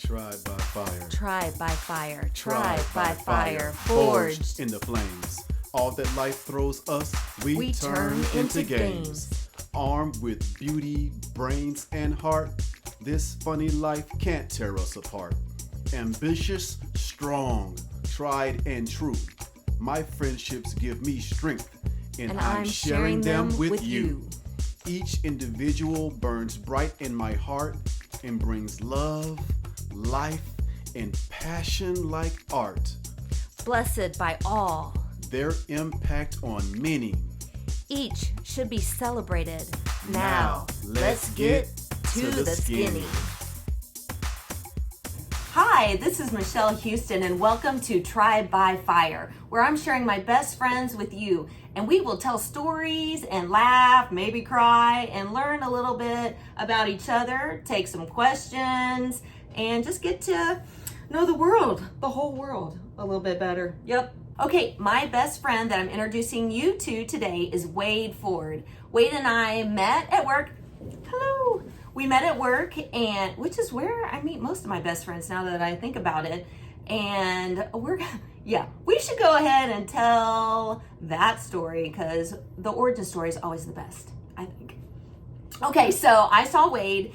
Tried by fire. Tried by fire. Tried by fire. Forged in the flames. All that life throws us, we turn into games. Armed with beauty, brains, and heart, this funny life can't tear us apart. Ambitious, strong, tried and true. My friendships give me strength, and I'm sharing them with you. Each individual burns bright in my heart and brings love, life, and passion like art. Blessed by all. Their impact on many. Each should be celebrated. Now, let's get to the skinny. Hi, this is Michelle Houston, and welcome to Tried by Fire, where I'm sharing my best friends with you, and we will tell stories and laugh, maybe cry, and learn a little bit about each other, take some questions, and just get to know the world, the whole world, a little bit better. Yep. Okay, my best friend that I'm introducing you to today is Wade Ford. Wade and I met at work. Hello. We met at work, and which is where I meet most of my best friends now that I think about it. And we should go ahead and tell that story because the origin story is always the best, I think. Okay, so I saw Wade.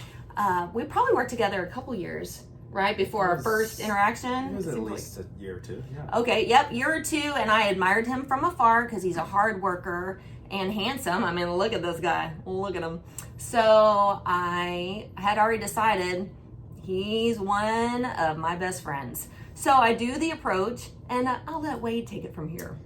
We probably worked together a couple years, right, before our first interaction. It was at least a year or two, yeah. Okay, yep, year or two, and I admired him from afar because he's a hard worker and handsome. I mean, look at this guy. Look at him. So I had already decided he's one of my best friends. So I do the approach, and I'll let Wade take it from here.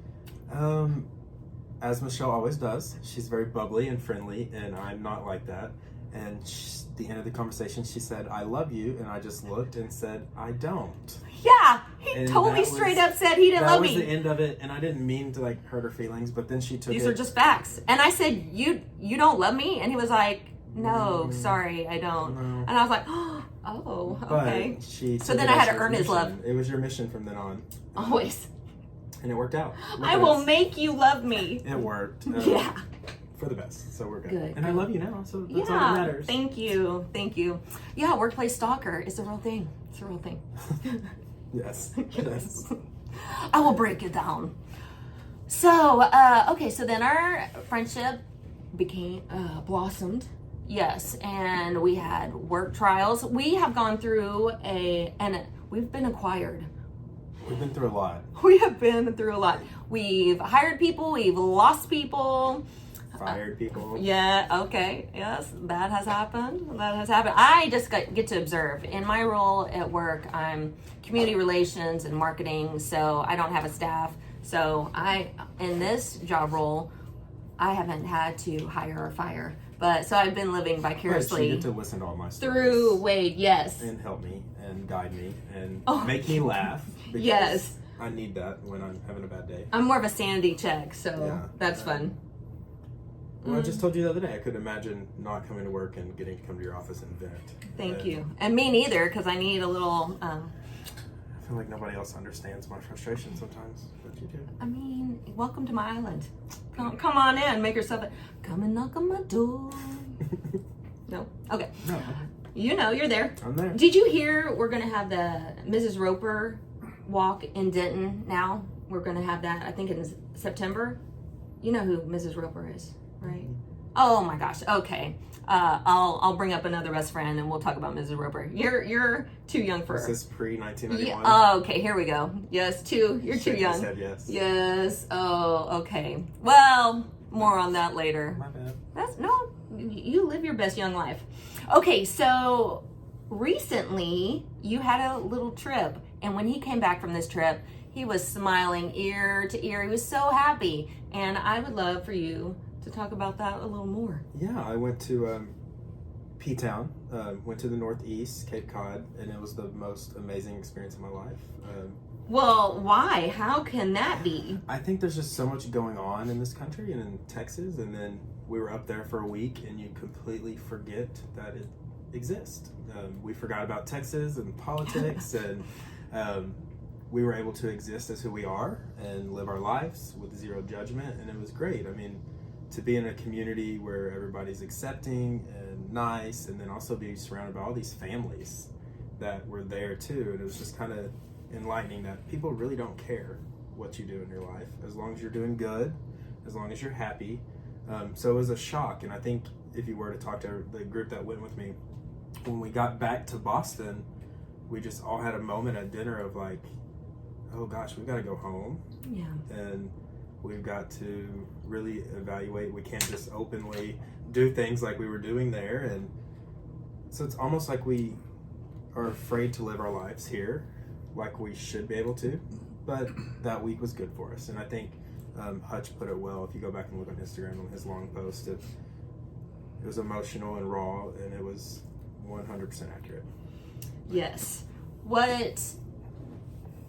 As Michelle always does, she's very bubbly and friendly, and I'm not like that. And at the end of the conversation, she said, "I love you," and I just looked and said, "I don't." Yeah, he totally straight up said he didn't love me. That was the end of it, and I didn't mean to hurt her feelings, but then she took These are just facts. And I said, you don't love me? And he was like, "No, sorry, I don't." No. And I was like, oh, okay. So then I had to earn his love. It was your mission from then on. Always. And it worked out. I will make you love me. It worked. Yeah. For the best, so we're good. Good. And I love you now, so that's all that matters. Thank you. Yeah, workplace stalker is a real thing. It's a real thing. Yes. I will break it down. So, okay, so then our friendship became blossomed. Yes, and we had work trials. We have gone through and we've been acquired. We've been through a lot. We have been through a lot. We've hired people, we've lost people. Fired people. Yeah, okay. Yes, that has happened. I just get to observe. In my role at work, I'm community relations and marketing, so I don't have a staff. So in this job role, I haven't had to hire or fire. So I've been living vicariously. But you get to listen to all my stories. Through Wade, yes. And help me and guide me and make me laugh. Yes. I need that when I'm having a bad day. I'm more of a sanity check, so that's fun. Well, I just told you the other day, I could imagine not coming to work and getting to come to your office and vent. Thank you. And me neither, because I need a little... I feel like nobody else understands my frustration sometimes, but you do. I mean, welcome to my island. Come on in, make yourself... Come and knock on my door. No? Okay. No. You know, you're there. I'm there. Did you hear we're going to have the Mrs. Roper walk in Denton now? We're going to have that, I think, in September. You know who Mrs. Roper is, right? Oh my gosh. Okay. I'll bring up another best friend and we'll talk about Mrs. Roper. You're too young for her. This is pre-1991. Yeah. Okay, here we go. Yes, you're too young. Said yes. Yes. Oh, okay. Well, more on that later. My bad. You live your best young life. Okay, so recently you had a little trip, and when he came back from this trip, he was smiling ear to ear. He was so happy, and I would love for you to talk about that a little more. Yeah, I went to P-Town, went to the Northeast, Cape Cod, and it was the most amazing experience of my life. Well, why? How can that be? I think there's just so much going on in this country and in Texas, and then we were up there for a week, and you completely forget that it exists. We forgot about Texas and politics, and we were able to exist as who we are and live our lives with zero judgment, and it was great. I mean, to be in a community where everybody's accepting and nice, and then also be surrounded by all these families that were there too. And it was just kind of enlightening that people really don't care what you do in your life as long as you're doing good, as long as you're happy. So it was a shock. And I think if you were to talk to the group that went with me, when we got back to Boston, we just all had a moment at dinner of like, oh gosh, we've got to go home. Yeah. And we've got to really evaluate. We can't just openly do things like we were doing there. And so it's almost like we are afraid to live our lives here like we should be able to. But that week was good for us. And I think Hutch put it well. If you go back and look on Instagram on his long post, it was emotional and raw, and it was 100% accurate. Yes.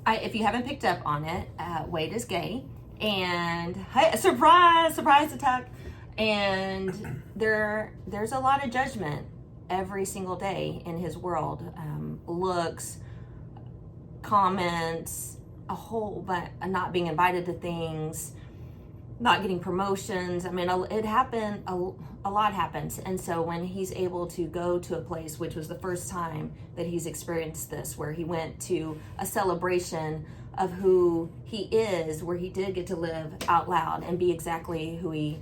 If you haven't picked up on it, Wade is gay, and hey, surprise attack. And there's a lot of judgment every single day in his world. Looks, comments, a whole but not being invited to things, not getting promotions. I mean, it happened. A lot happens. And so when he's able to go to a place, which was the first time that he's experienced this, where he went to a celebration of who he is, where he did get to live out loud and be exactly who he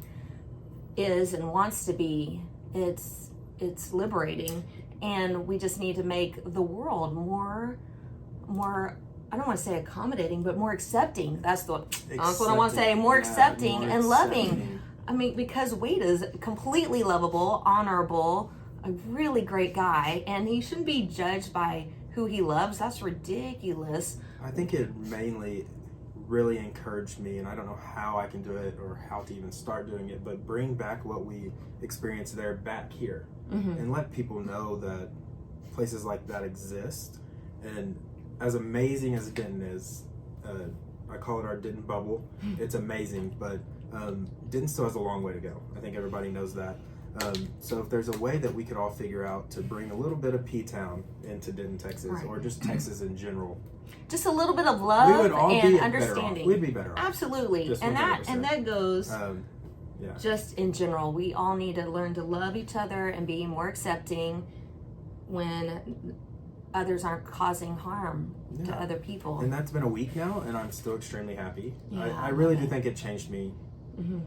is and wants to be, it's liberating. And we just need to make the world more, I don't want to say accommodating, but more accepting. That's what I want to say. More accepting and loving. I mean, because Wade is completely lovable, honorable, a really great guy, and he shouldn't be judged by who he loves. That's ridiculous. I think it mainly really encouraged me, and I don't know how I can do it or how to even start doing it, but bring back what we experienced there back here, and let people know that places like that exist. And as amazing as Denton is, I call it our Denton bubble. It's amazing, but Denton still has a long way to go. I think everybody knows that. So if there's a way that we could all figure out to bring a little bit of P-Town into Denton, Texas, right, or just Texas in general, just a little bit of love we would all and be understanding. We'd be better off. Absolutely. Just And 100%. that goes Yeah. just in general. We all need to learn to love each other and be more accepting when others aren't causing harm to other people. And that's been a week now, and I'm still extremely happy. Yeah, I really do think it changed me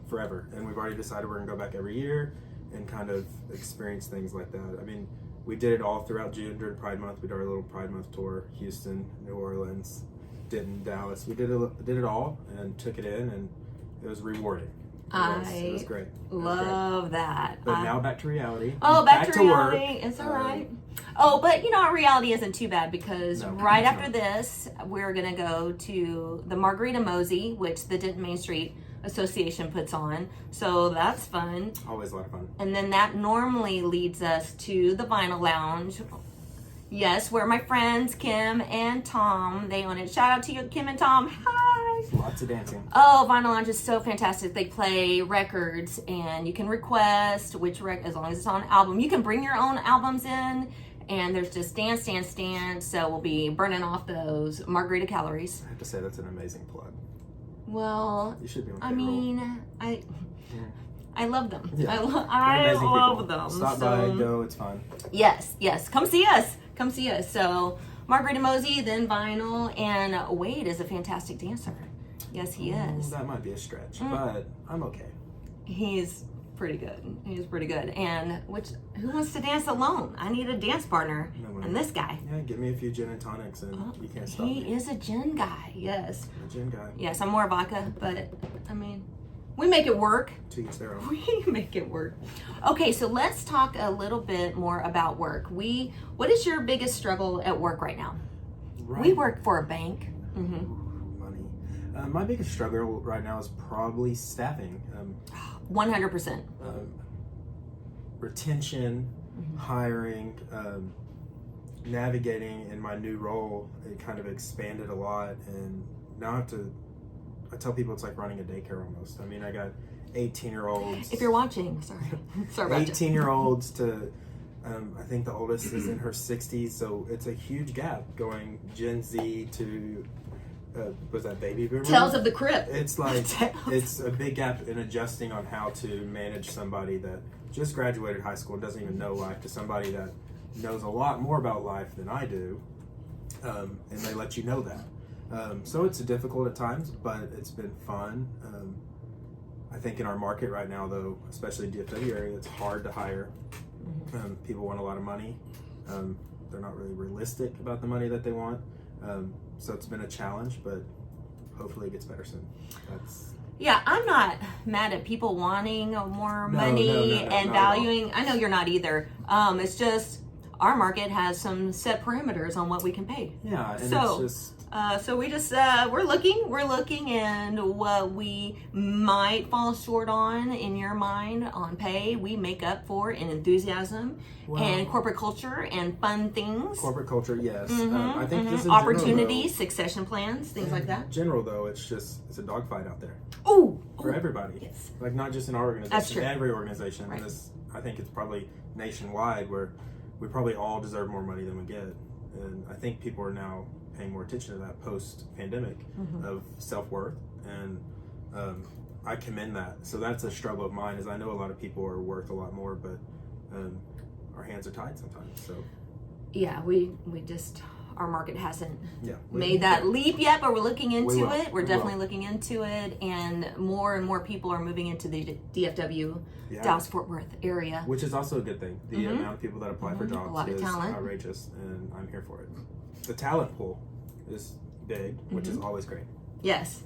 forever. And we've already decided we're going to go back every year and kind of experience things like that. I mean, we did it all throughout June during Pride Month. We did our little Pride Month tour: Houston, New Orleans, Denton, Dallas. We did it all and took it in, and it was rewarding. It was great. Love that. But now back to reality. Oh, back to reality. Work. It's all right. Oh, but our reality isn't too bad, because right after not. this, we're going to go to the Margarita Mosey, which the Denton Main Street Association puts on. So that's fun. Always a lot of fun. And then that normally leads us to the Vinyl Lounge. Yes, where my friends Kim and Tom, they own it. Shout out to you, Kim and Tom. Hi. Lots of dancing. Oh, Vinyl Lounge is so fantastic. They play records, and you can request as long as it's on album. You can bring your own albums in, and there's just dance. So we'll be burning off those margarita calories. I have to say, that's an amazing plug. Well, You should be on I payroll. mean, I love them. Yeah. I They're amazing love people. them. Stop by, go, it's fun. Yes. Come see us. So Margarita Mosey, then Vinyl, and Wade is a fantastic dancer. Yes, he is. That might be a stretch, but I'm okay. He's pretty good. And who wants to dance alone? I need a dance partner. No one. And this guy. Yeah, give me a few gin and tonics and you can't stop He me. is a gin guy. Yes. I'm a gin guy. Yes, I'm more vodka, but I mean, we make it work. To each their own. We make it work. Okay, so let's talk a little bit more about work. What is your biggest struggle at work right now? Right. We work for a bank. Money. My biggest struggle right now is probably staffing. 100%. Retention, hiring, navigating in my new role. It kind of expanded a lot, and now I tell people it's like running a daycare almost. I mean, I got 18-year-olds. If you're watching, sorry about that. 18-year-olds to, I think the oldest is in her 60s, so it's a huge gap going Gen Z to, was that baby boomer? Tales of the Crypt. It's like, it's a big gap in adjusting on how to manage somebody that just graduated high school and doesn't even know life to somebody that knows a lot more about life than I do, and they let you know that. So it's difficult at times, but it's been fun. I think in our market right now, though, especially DFW area, it's hard to hire. People want a lot of money. They're not really realistic about the money that they want. So it's been a challenge, but hopefully it gets better soon. Yeah, I'm not mad at people wanting more money and valuing. I know you're not either. It's just our market has some set parameters on what we can pay. Yeah, and so, it's just... so we just we're looking, and what we might fall short on in your mind on pay, we make up for in enthusiasm and corporate culture and fun things. Corporate culture, yes. I think this is opportunities, succession plans, things like that. In general, though, it's a dogfight out there. For everybody. Yes. Like not just in our organization, That's true. Every organization. Right. I think it's probably nationwide where we probably all deserve more money than we get, and I think people are now paying more attention to that post-pandemic of self-worth, and I commend that. So that's a struggle of mine, is I know a lot of people are worth a lot more, but our hands are tied sometimes. So yeah, we just, our market hasn't we made that leap yet, but we're looking into it. We're We definitely will. looking into it, and more people are moving into the DFW, Dallas-Fort Worth area. which is also a good thing. The amount of people that apply for jobs A lot of is talent. outrageous, and I'm here for it. The talent pool is big, which is always great. Yes,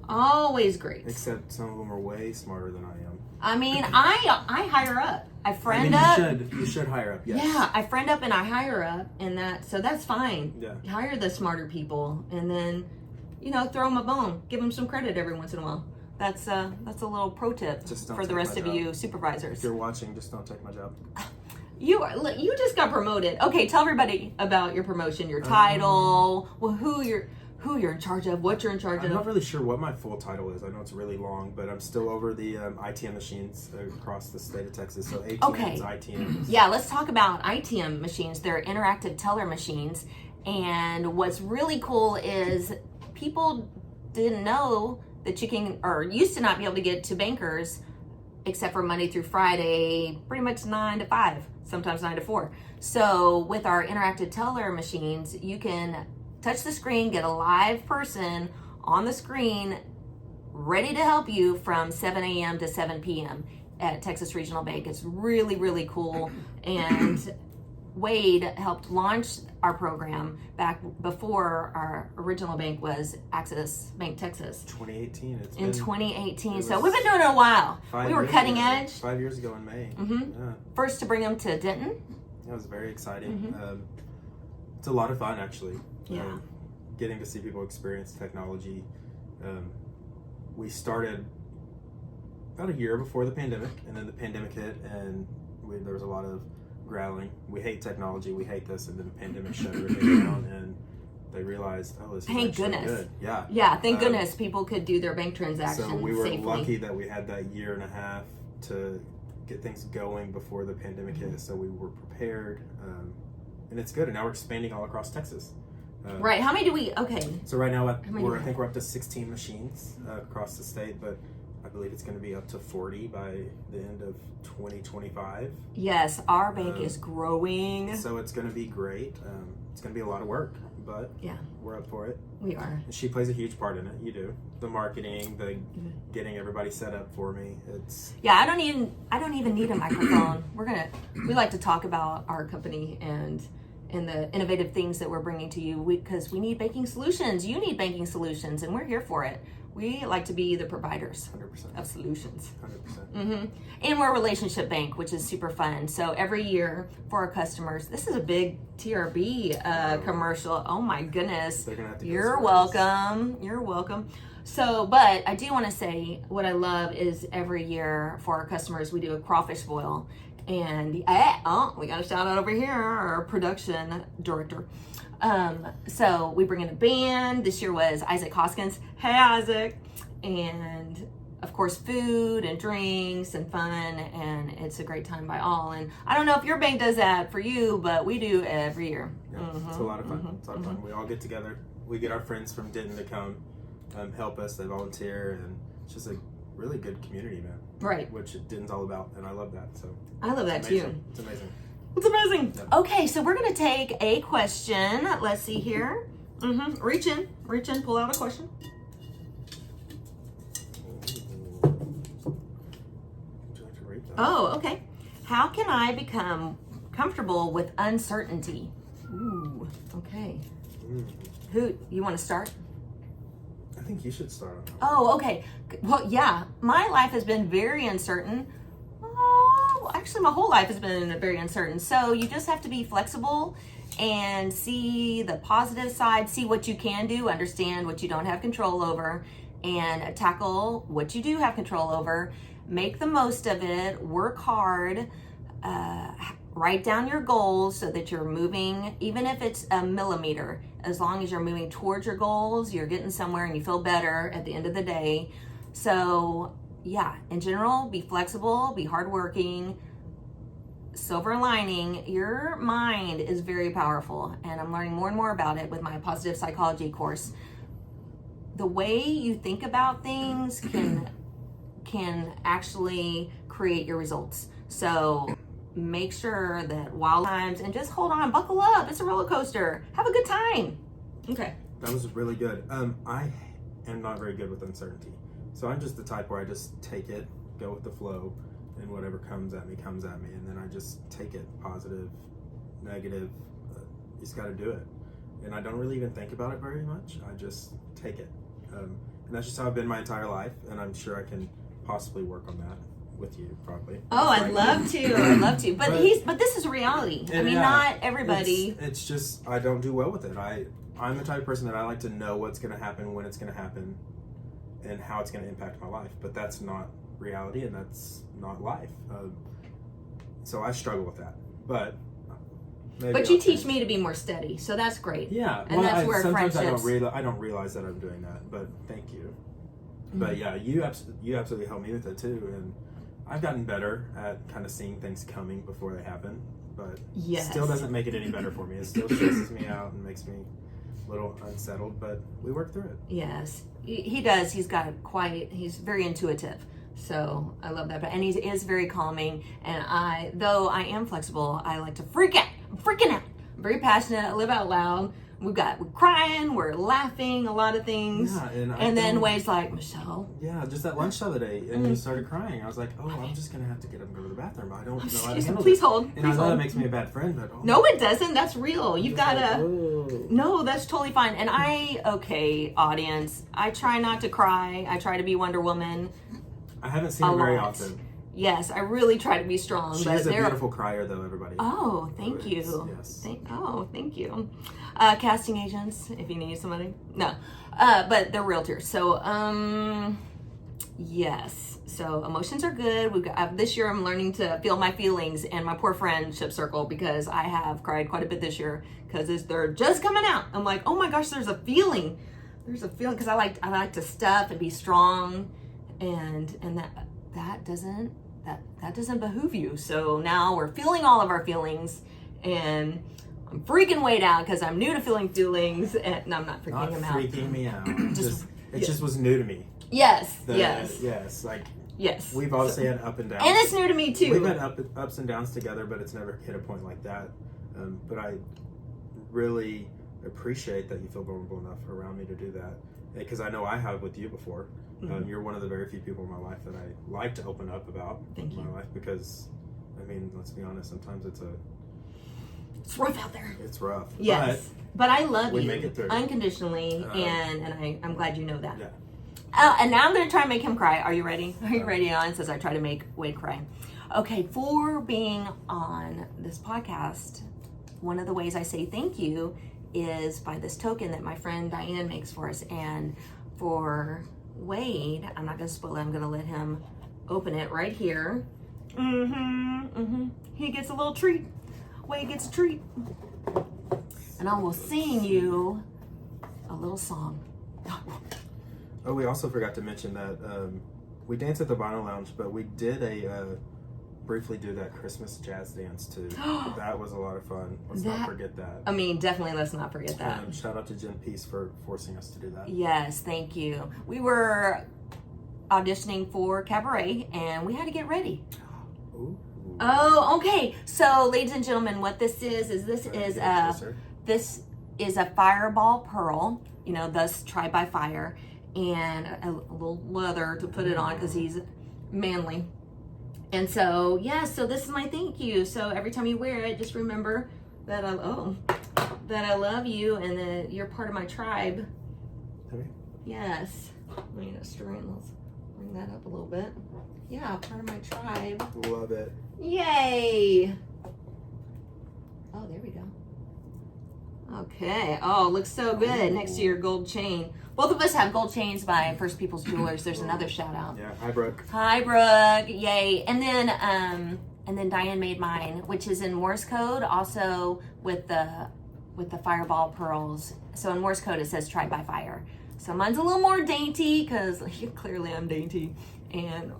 always great. Except some of them are way smarter than I am. I mean, I hire up. I friend up. You should hire up. Yes. Yeah, I friend up and I hire up, and that's fine. Yeah. Hire the smarter people, and then, throw them a bone. Give them some credit every once in a while. That's a little pro tip Just don't for the take rest my of job. you supervisors. If you're watching, just don't take my job. You just got promoted. Okay, tell everybody about your promotion, your title, who you're in charge of, what you're in charge I'm not of. really sure what my full title is. I know it's really long, but I'm still over the ITM machines across the state of Texas. So ATMs, Okay. ITMs. Yeah, let's talk about ITM machines. They're interactive teller machines. And what's really cool is people didn't know that you can, or used to not be able to get to bankers except for Monday through Friday, pretty much 9 to 5, sometimes 9 to 4. So with our interactive teller machines, you can touch the screen, get a live person on the screen ready to help you from 7 a.m. to 7 p.m. at Texas Regional Bank. It's really, really cool. And Wade helped launch our program back before our original bank was Access Bank Texas. 2018. It's In been 2018. So was we've been doing it a while. 5 We were years cutting ago. edge. 5 years ago in May. Mhm. Yeah, First to bring them to Denton. that was very exciting. It's a lot of fun, actually. Yeah. Getting to see people experience technology. We started about a year before the pandemic, and then the pandemic hit, and there was a lot of growling. We hate technology, we hate this, and then the pandemic shut everything down, and they realized, oh, this is Thank actually goodness. good. Yeah. Yeah, thank goodness people could do their bank transactions So we were safely. lucky that we had that year and a half to get things going before the pandemic hit, so we were prepared, and it's good. And now we're expanding all across Texas. Right. How many do we? Okay. So right now, many do we I think we're up to 16 machines across the state, but I believe it's going to be up to 40 by the end of 2025. Yes, our bank is growing. So it's going to be great. It's going to be a lot of work, but Yeah, we're up for it. we are. And she plays a huge part in it. You do the marketing, the getting everybody set up for me. It's Yeah, I don't even need a microphone. We like to talk about our company and the innovative things that we're bringing to you because we need banking solutions. You need banking solutions, and we're here for it. We like to be the providers 100%. of solutions. 100%. And we're a relationship bank, which is super fun. So every year for our customers, this is a big TRB commercial. Oh my goodness. They're gonna have to go You're somewhere else. welcome. You're welcome. So, but I do want to say what I love is every year for our customers, we do a crawfish boil. And we got a shout out over here, our production director. So we bring in a band. This year was Isaac Hoskins. Hey, Isaac. And of course, food and drinks and fun. And it's a great time by all. And I don't know if your bank does that for you, but we do every year. Yeah, it's a lot of fun. It's a lot of fun. We all get together. We get our friends from Denton to come help us. They volunteer, and it's just a really good community, man. Right. Which Denton's all about, and I love that. So I love that amazing. too. It's amazing. It's amazing. Yep. Okay, so we're gonna take a question. Let's see here. Reach in, pull out a question. Would you like to read that? Oh, okay. How can I become comfortable with uncertainty? Ooh, okay. Who, you want to start? I think you should start on that. Oh, okay. Well, yeah, my life has been very uncertain. Oh, actually, my whole life has been very uncertain. So you just have to be flexible and see the positive side, see what you can do, understand what you don't have control over, and tackle what you do have control over. Make the most of it, work hard, write down your goals so that you're moving, even if it's a millimeter, as long as you're moving towards your goals, you're getting somewhere and you feel better at the end of the day. So yeah, in general, be flexible, be hardworking. Silver lining, your mind is very powerful, and I'm learning more and more about it with my positive psychology course. The way you think about things can actually create your results. So make sure that wild times, and just hold on, buckle up. It's a roller coaster. Have a good time. Okay. That was really good. I am not very good with uncertainty. So I'm just the type where I just take it, go with the flow, and whatever comes at me, and then I just take it, positive, negative. You just got to do it. And I don't really even think about it very much. I just take it. And that's just how I've been my entire life, and I'm sure I can possibly work on that with you, probably. Oh, I'd love to. I'd love to. But this is reality. I mean, yeah, not everybody. It's just I don't do well with it. I'm the type of person that I like to know what's going to happen, when it's going to happen, and how it's going to impact my life. But that's not reality, and that's not life. So I struggle with that. But But you teach me to be more steady, so that's great. Yeah, and that's where sometimes friendships. I don't realize that I'm doing that. But thank you. But yeah, you absolutely helped me with it too, and I've gotten better at kind of seeing things coming before they happen. But Yes. still doesn't make it any better for me. It still stresses me out and makes me a little unsettled. But we work through it. Yes, he does. He's he's very intuitive. So I love that. And he is very calming. And though I am flexible, I like to freak out. I'm freaking out. I'm very passionate. I live out loud. We're crying. We're laughing. A lot of things. Yeah, and then Wade's like, Michelle. Yeah, just at lunch the other day, and you started crying. I was like, oh, I'm just gonna have to get up and go to the bathroom. I don't know how to handle Please this. hold. And Please I know hold. that makes me a bad friend, but No, it doesn't. That's real. You've got to. Oh. No, that's totally fine. And okay, audience, I try not to cry. I try to be Wonder Woman. I haven't seen A her very lot. often. Yes, I really try to be strong. She but is a there- beautiful crier, though, everybody. Oh, thank So you. yes. Thank you. Casting agents, if you need somebody. No, but they're realtors. So, yes. So emotions are good. We've got this year. I'm learning to feel my feelings and my poor friendship circle, because I have cried quite a bit this year because they're just coming out. I'm like, oh my gosh, there's a feeling. There's a feeling, because I like to stuff and be strong, and that doesn't behoove you. So now we're feeling all of our feelings, and I'm freaking Wade out because I'm new to feeling feelings, and no, I'm not freaking Not him out. freaking me out. It just was new to me. Yes, Yes. Like yes. we've obviously had up and downs. And it's new to me too. We've had ups and downs together, but it's never hit a point like that. But I really appreciate that you feel vulnerable enough around me to do that, because I know I have with you before. You're one of the very few people in my life that I like to open up about my life, because, I mean, let's be honest, sometimes it's rough out there. It's rough. Yes, but I love we you make it through. unconditionally, and I'm glad you know that. Yeah. And now I'm going to try and make him cry. Are you ready? Are you ready? On says I try to make Wade cry. Okay, for being on this podcast, one of the ways I say thank you is by this token that my friend Diane makes for us. And for Wade, I'm not going to spoil it. I'm going to let him open it right here. He gets a little treat. Wade gets a treat. And I will sing you a little song. Oh, we also forgot to mention that we danced at the Vinyl Lounge, but we did briefly do that Christmas jazz dance too. That was a lot of fun. Let's not forget that. I mean, definitely let's not forget that. Shout out to Jen Peace for forcing us to do that. Yes, thank you. We were auditioning for Cabaret, and we had to get ready. Ooh. Oh, okay. So, ladies and gentlemen, what this is this is a fireball pearl. You know, thus tried by fire, and a little leather to put it on because he's manly. And so, yeah. So this is my thank you. So every time you wear it, just remember that I love you and that you're part of my tribe. Okay. Yes. Let's bring that up a little bit. Yeah, part of my tribe. Love it. Yay! Oh, there we go. Okay. Oh, looks so good next to your gold chain. Both of us have gold chains by First People's Jewelers. There's another shout out. Yeah. Hi, Brooke. Hi, Brooke. Yay! And then Diane made mine, which is in Morse code, also with the fireball pearls. So in Morse code it says "Tried by Fire." So mine's a little more dainty because clearly I'm dainty, and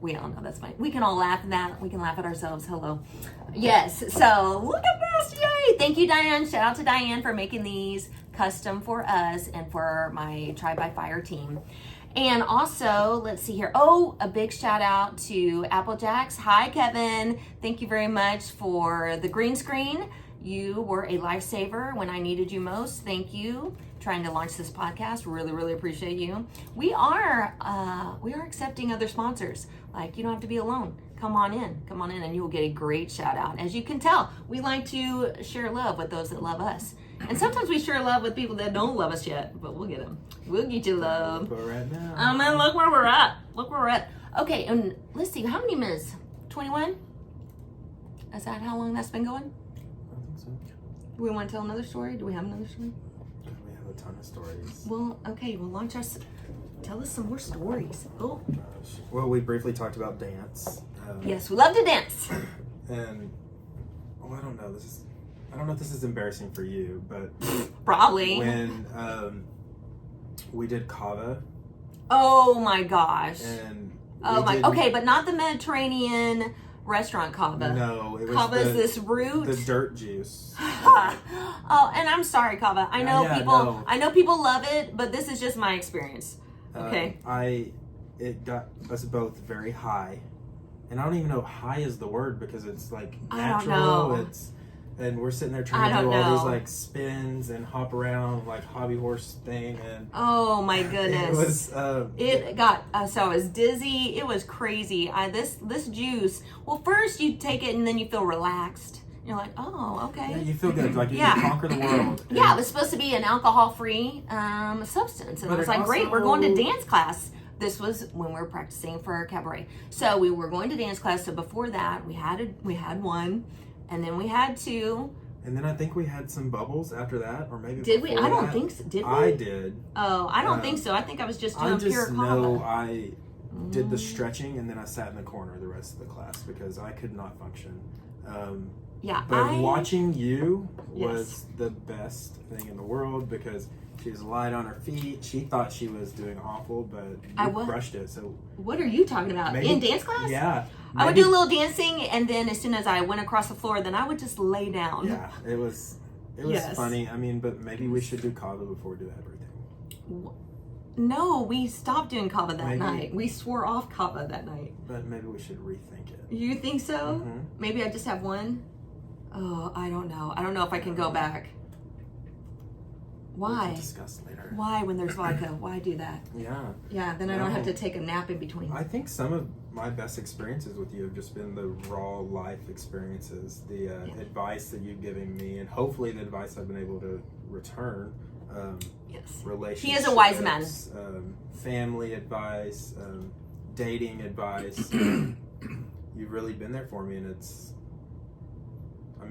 we all know that's fine. We can all laugh at that. We can laugh at ourselves. Hello. Yes. So look at this. Yay. Thank you, Diane. Shout out to Diane for making these custom for us and for my Tried by Fire team. And also, let's see here. Oh, a big shout out to Applejacks. Hi, Kevin. Thank you very much for the green screen. You were a lifesaver when I needed you most. Thank you. Trying to launch this podcast. Really, really appreciate you. We are accepting other sponsors. Like, you don't have to be alone. Come on in, and you will get a great shout out. As you can tell, we like to share love with those that love us. And sometimes we share love with people that don't love us yet, but we'll get them. We'll get you love. But right now. And look where we're at. Okay, and let's see, how many minutes? 21? Is that how long that's been going? I think so. Do we want to tell another story? Do we have another story? We have a ton of stories. Well, okay, we'll launch us. Tell us some more stories. Oh. Gosh. Well, we briefly talked about dance. Yes, we love to dance. And, I don't know. I don't know if this is embarrassing for you, but Probably. when we did Kava. Oh my gosh. And okay, but not the Mediterranean restaurant Kava. No, it was Kava is this root. The dirt juice. Oh, and I'm sorry, Kava. I know No. I know people love it, but this is just my experience. Okay. It got us both very high, and I don't even know if high is the word because it's like natural. I don't know. And we're sitting there trying to do all these like spins and hop around like hobby horse thing, and oh my goodness, it was so I was dizzy. It was crazy. This juice. Well, first you take it and then you feel relaxed. You're like, oh, okay. Yeah, you feel good, like you can conquer the world. Yeah, it was supposed to be an alcohol-free substance, and I was like, great, we're going to dance class. This was when we were practicing for cabaret. So we were going to dance class. So before that, we had one, and then we had two. And then I think we had some bubbles after that, or maybe did we? I don't think so. Did we? I did. Oh, I don't think so. I think I was just doing pure kava. I know I did the stretching, and then I sat in the corner the rest of the class because I could not function. Yeah, but watching you was the best thing in the world because she was light on her feet. She thought she was doing awful, but you crushed it. So what are you talking about? In dance class? Yeah. I would do a little dancing, and then as soon as I went across the floor, then I would just lay down. Yeah, it was funny. I mean, but maybe we should do kava before we do everything. No, we stopped doing kava that night. We swore off kava that night. But maybe we should rethink it. You think so? Mm-hmm. Maybe I just have one? Oh, I don't know. I don't know if I can go back. Why? We can discuss later. Why when there's vodka? Why do that? Yeah. Yeah, then I don't have to take a nap in between. I think some of my best experiences with you have just been the raw life experiences, the advice that you've given me, and hopefully the advice I've been able to return. Yes. Relationships. He is a wise man. Family advice, dating advice. You've really been there for me, and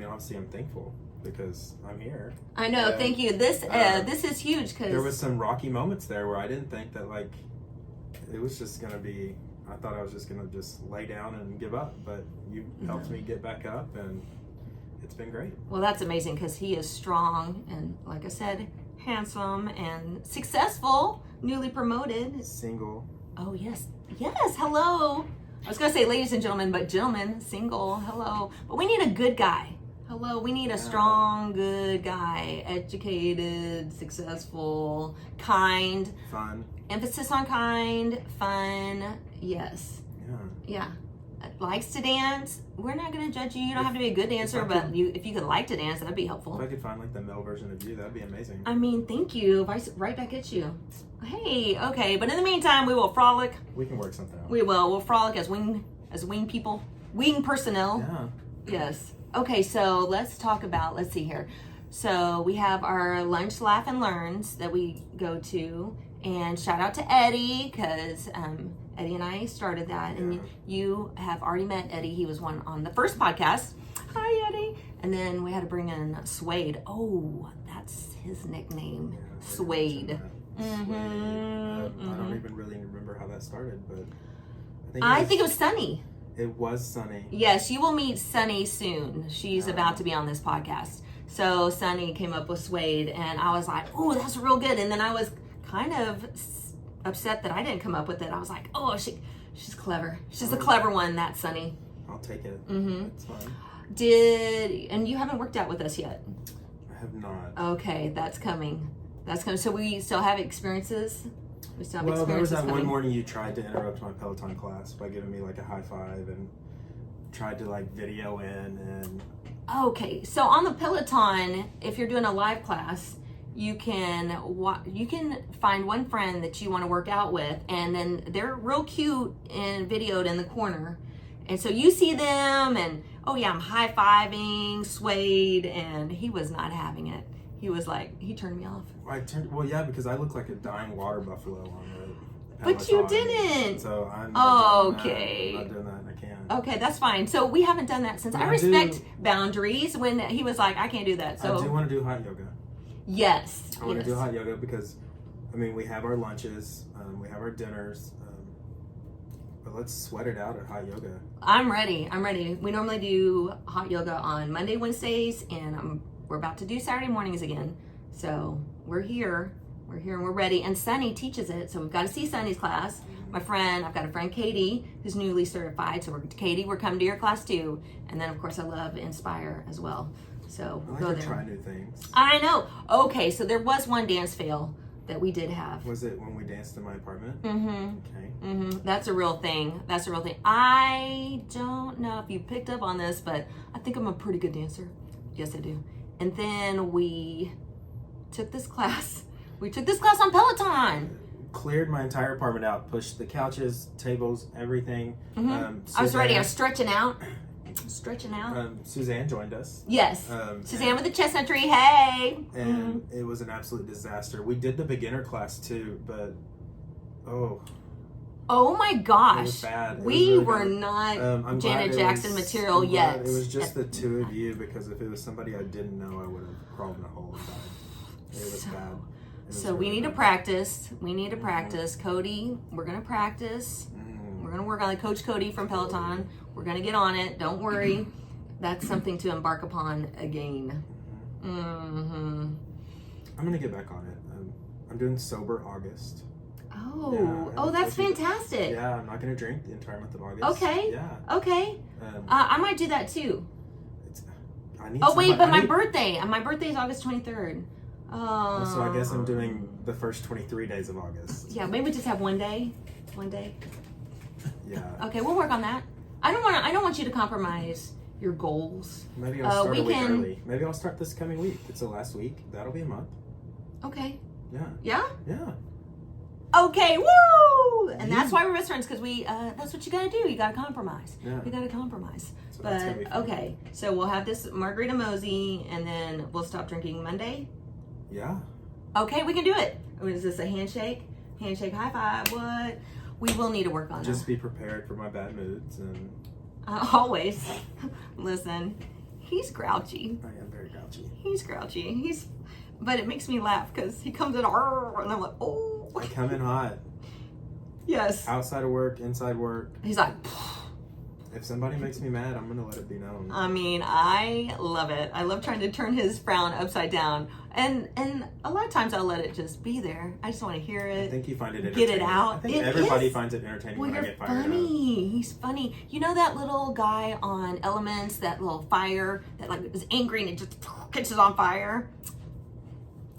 obviously I'm thankful because I'm here. I know. Thank you. This is huge because there was some rocky moments there where I didn't think that it was just gonna be. I thought I was just gonna just lay down and give up, but you helped me get back up, and it's been great. Well, that's amazing because he is strong and, like I said, handsome and successful, newly promoted, single. Oh yes, hello. I was gonna say ladies and gentlemen, but gentlemen, single, hello. But we need a good guy. Hello, we need a strong, good guy, educated, successful, kind. Fun. Emphasis on kind, fun, yes. Yeah. likes to dance, we're not going to judge you. You don't have to be a good dancer, but if you could like to dance, that'd be helpful. If I could find like the male version of you, that'd be amazing. I mean, thank you. Right back at you. Hey, okay, but in the meantime, we will frolic. We can work something out. We will. We'll frolic as wing people, wing personnel. Yeah. Yes. Okay, so let's talk about. Let's see here. So we have our lunch, laugh, and learns that we go to, and shout out to Eddie because Eddie and I started that, and you have already met Eddie. He was on the first podcast. Hi, Eddie. And then we had to bring in Suede. Oh, that's his nickname, Suede. I don't even really remember how that started, but I think it was Sunny. It was Sunny. Yes, you will meet Sunny soon. She's about to be on this podcast. So Sunny came up with Suede, and I was like, "Oh, that's real good." And then I was kind of upset that I didn't come up with it. I was like, "Oh, she's clever. She's a clever one, that Sunny." I'll take it. It's fine. And you haven't worked out with us yet? I have not. Okay, that's coming. So we still have experiences? We still have Well, there was experiences that one coming? morning you tried to interrupt my Peloton class by giving me like a high five and tried to like video in and... Okay, so on the Peloton, if you're doing a live class, you can find one friend that you want to work out with, and then they're real cute and videoed in the corner. And so you see them, and oh yeah, I'm high-fiving Suede, and he was not having it. He was like, he turned me off. Well, yeah, because I look like a dying water buffalo on the But you Peloton. didn't. So I'm not Okay. doing that. I'm not doing that, and I can't. Okay, that's fine. So we haven't done that since. I respect boundaries when he was like, I can't do that. So I do want to do hot yoga. Yes. I want to do hot yoga because, I mean, we have our lunches, we have our dinners, but let's sweat it out at hot yoga. I'm ready. We normally do hot yoga on Monday, Wednesdays, and we're about to do Saturday mornings again. So we're here and we're ready. And Sunny teaches it, so we've got to see Sunny's class. I've got a friend, Katie, who's newly certified. So Katie, we're coming to your class too. And then of course I love Inspire as well. So we'll go I like to there. try new things. I know. Okay, so there was one dance fail that we did have. Was it when we danced in my apartment? Okay. That's a real thing. I don't know if you picked up on this, but I think I'm a pretty good dancer. Yes, I do. And then we took this class. On Peloton. Cleared my entire apartment out, pushed the couches, tables, everything. I was ready. I was stretching out. Suzanne joined us. Yes. Suzanne with the chestnut tree. Hey. And it was an absolute disaster. We did the beginner class too, but oh my gosh. It was bad. We were not Janet Jackson material yet. It was just the two of you, because if it was somebody I didn't know, I would have crawled in a hole and died. It was bad. So we need to practice. Cody, we're going to practice. We're going to work on it. Coach Cody from Peloton. We're going to get on it. Don't worry. That's something to embark upon again. I'm going to get back on it. I'm doing Sober August. Oh, that's fantastic. Yeah, I'm not going to drink the entire month of August. Okay. Yeah. Okay. I might do that too. But my birthday. My birthday is August 23rd. So I guess I'm doing the first 23 days of August. Yeah, maybe we just have one day. Yeah. Okay, we'll work on that. I don't want you to compromise your goals. Maybe I'll start a week early. Maybe I'll start this coming week. It's the last week. That'll be a month. Okay. Yeah. Yeah? Yeah. Okay, woo! And that's why we're best friends, because that's what you gotta do. You gotta compromise. Yeah. You gotta compromise. So that's gonna be fun. Okay, so we'll have this Margarita Mosey, and then we'll stop drinking Monday. Yeah. Okay, we can do it. Is this a handshake? Handshake, high five, what? We will need to work on Just be prepared for my bad moods. And always. Listen, he's grouchy. I am very grouchy. He's grouchy. But it makes me laugh because he comes in, and I'm like, oh. I come in hot. Yes. Outside of work, inside work. He's like, if somebody makes me mad, I'm going to let it be known. I mean, I love it. I love trying to turn his frown upside down. And a lot of times I'll let it just be there. I just want to hear it. I think you find it entertaining. Get it out. I think everybody finds it entertaining when I get fired up. He's funny. You know that little guy on Elements, that little fire that like is angry and it just catches on fire?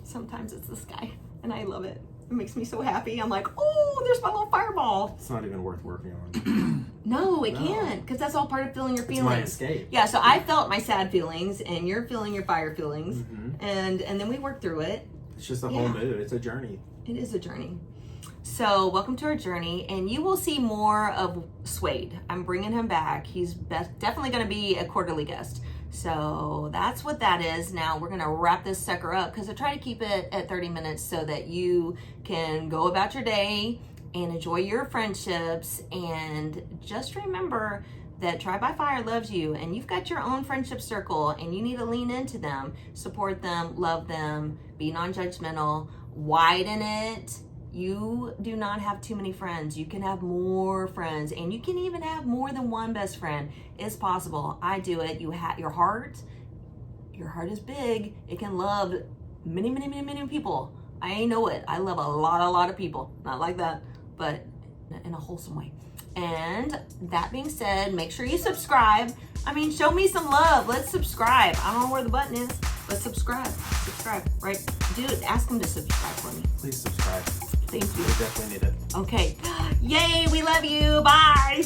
Sometimes it's this guy, and I love it. It makes me so happy. I'm like, oh, there's my little fireball. It's not even worth working on. No, it No. can't, because that's all part of feeling your It's feelings. my escape. Yeah, so I felt my sad feelings, and you're feeling your fire feelings, Mhm. and then we work through it. It's just a whole mood. It's a journey. It is a journey. So welcome to our journey, and you will see more of Suede. I'm bringing him back. He's definitely going to be a quarterly guest. So that's what that is. Now we're going to wrap this sucker up because I try to keep it at 30 minutes so that you can go about your day and enjoy your friendships. And just remember that Tribe by Fire loves you, and you've got your own friendship circle, and you need to lean into them, support them, love them, be non-judgmental, widen it. You do not have too many friends. You can have more friends, and you can even have more than one best friend. It's possible. I do it. Your heart is big. It can love many, many, many, many people. I know it. I love a lot of people. Not like that, but in a wholesome way. And that being said, make sure you subscribe. I mean, show me some love. Let's subscribe. I don't know where the button is, but subscribe. Subscribe, right? Dude, ask them to subscribe for me. Please subscribe. Thank you. We definitely need it. Okay. Yay, we love you. Bye.